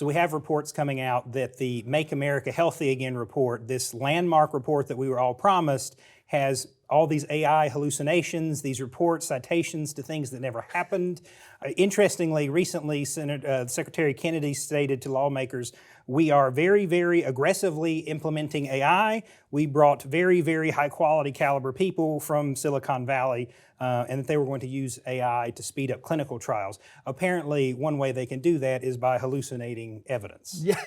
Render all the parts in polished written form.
So we have reports coming out that the Make America Healthy Again report, this landmark report that we were all promised, has all these AI hallucinations, these reports, citations to things that never happened. Interestingly, recently, Secretary Kennedy stated to lawmakers, we are very, very aggressively implementing AI. We brought very, very high quality caliber people from Silicon Valley, and that they were going to use AI to speed up clinical trials. Apparently, one way they can do that is by hallucinating evidence. Yeah.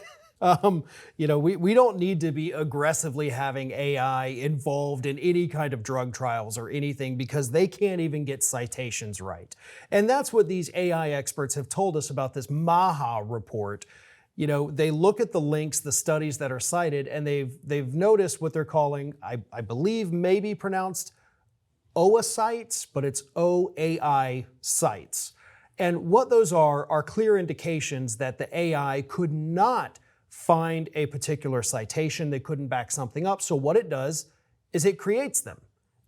We don't need to be aggressively having AI involved in any kind of drug trials or anything because they can't even get citations right. And that's what these AI experts have told us about this MAHA report. They look at the links, the studies that are cited, and they've noticed what they're calling, I believe maybe pronounced oocytes, but it's OAI sites. And what those are clear indications that the AI could not find a particular citation. They couldn't back something up. So what it does is it creates them.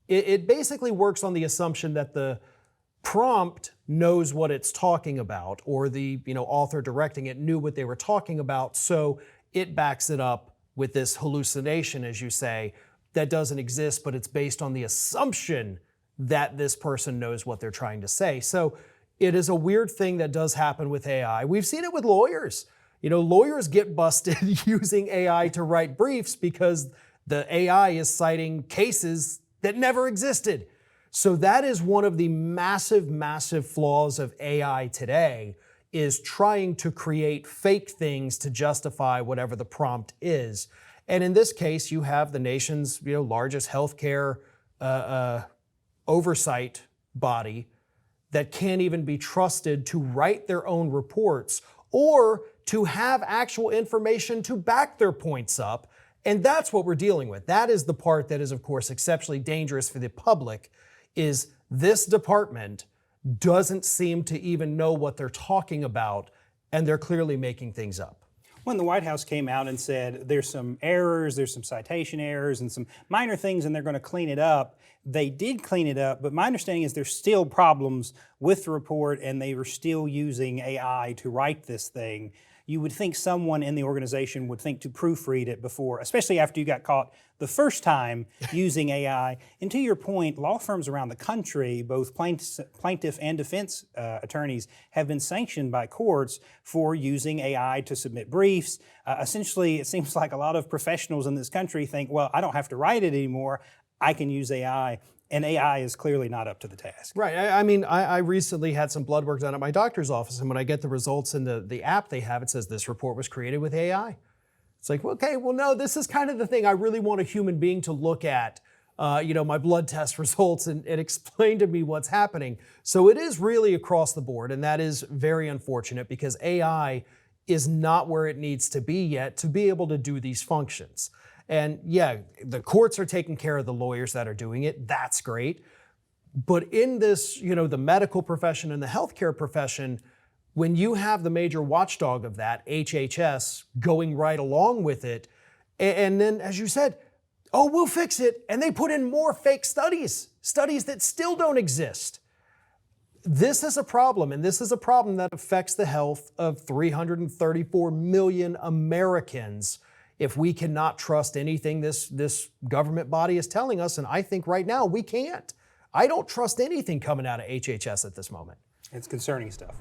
It basically works on the assumption that the prompt knows what it's talking about, or the author directing it knew what they were talking about. So it backs it up with this hallucination, as you say, that doesn't exist, but it's based on the assumption that this person knows what they're trying to say. So it is a weird thing that does happen with AI. We've seen it with lawyers. Lawyers get busted using AI to write briefs because the AI is citing cases that never existed. So that is one of the massive, massive flaws of AI today, is trying to create fake things to justify whatever the prompt is. And in this case, you have the nation's largest healthcare oversight body that can't even be trusted to write their own reports or to have actual information to back their points up. And that's what we're dealing with. That is the part that is, of course, exceptionally dangerous for the public, is this department doesn't seem to even know what they're talking about, and they're clearly making things up. When the White House came out and said there's some errors, there's some citation errors and some minor things, and they're going to clean it up, they did clean it up, but my understanding is there's still problems with the report, and they were still using AI to write this thing. You would think someone in the organization would think to proofread it before, especially after you got caught the first time using AI. And to your point, law firms around the country, both plaintiff and defense attorneys, have been sanctioned by courts for using AI to submit briefs. Essentially, it seems like a lot of professionals in this country think, well, I don't have to write it anymore. I can use AI. And AI is clearly not up to the task. Right. I recently had some blood work done at my doctor's office, and when I get the results in the app they have, it says this report was created with AI. It's like, okay, well, no, this is kind of the thing I really want a human being to look at, my blood test results and explain to me what's happening. So it is really across the board, and that is very unfortunate because AI is not where it needs to be yet to be able to do these functions. And yeah, the courts are taking care of the lawyers that are doing it. That's great. But in this, the medical profession and the healthcare profession, when you have the major watchdog of that, HHS, going right along with it, and then, as you said, oh, we'll fix it, and they put in more fake studies that still don't exist. This is a problem, and this is a problem that affects the health of 334 million Americans if we cannot trust anything this government body is telling us, and I think right now we can't. I don't trust anything coming out of HHS at this moment. It's concerning stuff.